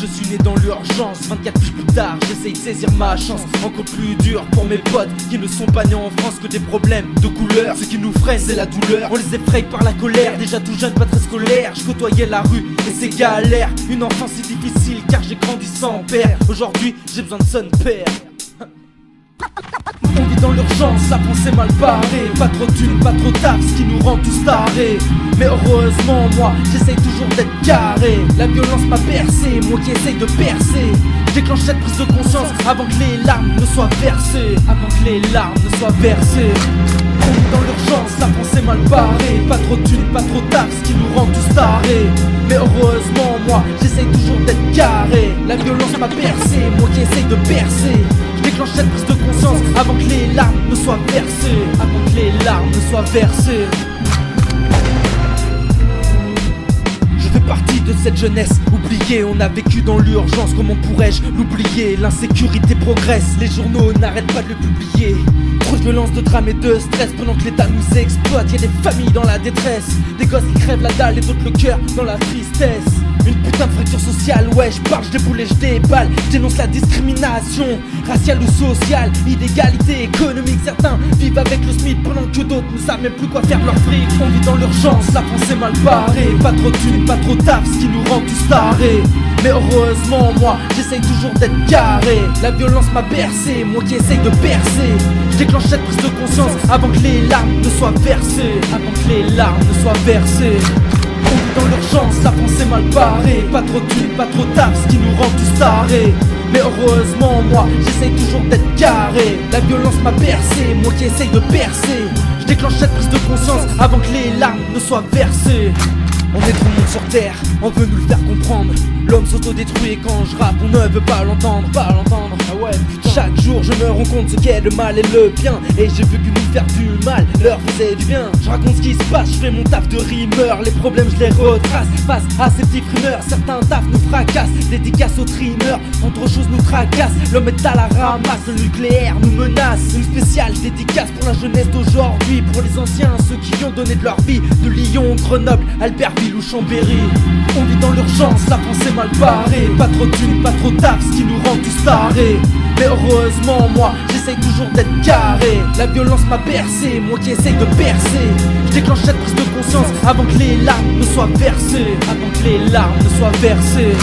Je suis né dans l'urgence, 24 piges plus tard, j'essaye de saisir ma chance. Encore plus dur pour mes potes qui ne sont pas nés en France que des problèmes de couleur. Ce qui nous freine c'est la douleur, on les effraie par la colère. Déjà tout jeune, pas très scolaire, je côtoyais la rue et ses galères. Une enfance si difficile car j'ai grandi sans père. Aujourd'hui j'ai besoin de son père. On vit dans l'urgence, la pensée mal barrée. Pas trop de thunes, pas trop taf, ce qui nous rend tous tarés. Mais heureusement moi, j'essaye toujours d'être carré. La violence m'a bercé, moi qui essaye de percer. Déclenche cette prise de conscience avant que les larmes ne soient versées. Avant que les larmes ne soient versées. On vit dans l'urgence, la pensée mal barrée. Pas trop de thunes, pas trop taf, ce qui nous rend tous tarés. Mais heureusement moi, j'essaye toujours d'être carré. La violence m'a bercé, moi qui essaye de percer. Déclenche cette prise de conscience avant que les larmes ne soient versées. Avant que les larmes ne soient versées. Je fais partie de cette jeunesse oubliée. On a vécu dans l'urgence, comment pourrais-je l'oublier? L'insécurité progresse, les journaux n'arrêtent pas de le publier. Trop de violence, de drame et de stress pendant que l'État nous exploite. Y'a des familles dans la détresse, des gosses qui crèvent la dalle et d'autres le cœur dans la tristesse. Une putain de fracture sociale, ouais je parle, je déboule et je déballe. Je dénonce la discrimination, raciale ou sociale, inégalité économique. Certains vivent avec le SMIC pendant que d'autres ne savent même plus quoi faire de leur fric. On vit dans l'urgence, la pensée mal barrée. Pas trop de thunes, pas trop taf, ce qui nous rend tous tarés. Mais heureusement moi, j'essaye toujours d'être carré. La violence m'a bercé, moi qui essaye de percer. Je déclenche cette prise de conscience avant que les larmes ne soient versées. Avant que les larmes ne soient versées. On vit dans l'urgence, la pensée mal barrée. Pas trop de thunes, pas trop taf, ce qui nous rend tous tarés. Mais heureusement moi, j'essaye toujours d'être carré. La violence m'a bercé, moi qui essaye de percer. Je déclenche cette prise de conscience avant que les larmes ne soient versées. On est trop de monde sur terre, on veut nous le faire comprendre. L'homme s'autodétruit et quand je rappe on ne veut pas l'entendre. Pas l'entendre, ah ouais putain. Chaque jour je me rends compte ce qu'est le mal et le bien. Et j'ai vu que nous faire du mal leur faisait du bien. Je raconte ce qui se passe, je fais mon taf de rimeur. Les problèmes je les retrace, face à ces petits frimeurs. Certains tafs nous fracassent, dédicace aux trimeurs. Entre choses nous tracassent, l'homme est à la ramasse. Le nucléaire nous menace, une spéciale dédicace pour la jeunesse d'aujourd'hui. Pour les anciens, ceux qui ont donné de leur vie. De Lyon, Grenoble, Albertville ou Chambéry. On vit dans l'urgence, la pensée mal barrée. Pas trop de thunes, pas trop taf, ce qui nous rend tous tarés. Mais heureusement moi, j'essaye toujours d'être carré. La violence m'a bercé, moi qui essaye de percer. Je déclenche cette prise de conscience avant que les larmes ne soient versées. Avant que les larmes ne soient versées.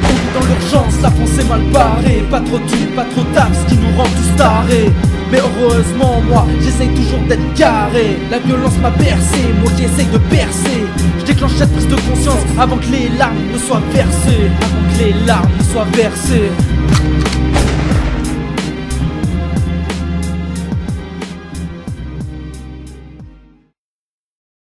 On vit dans l'urgence, la pensée mal barrée. Pas trop de thunes, pas trop taf, ce qui nous rend tous tarés. Mais heureusement moi, j'essaye toujours d'être carré. La violence m'a bercé, moi qui essaye de percer. Je déclenche cette prise de conscience avant que les larmes ne soient versées. Avant que les larmes ne soient versées.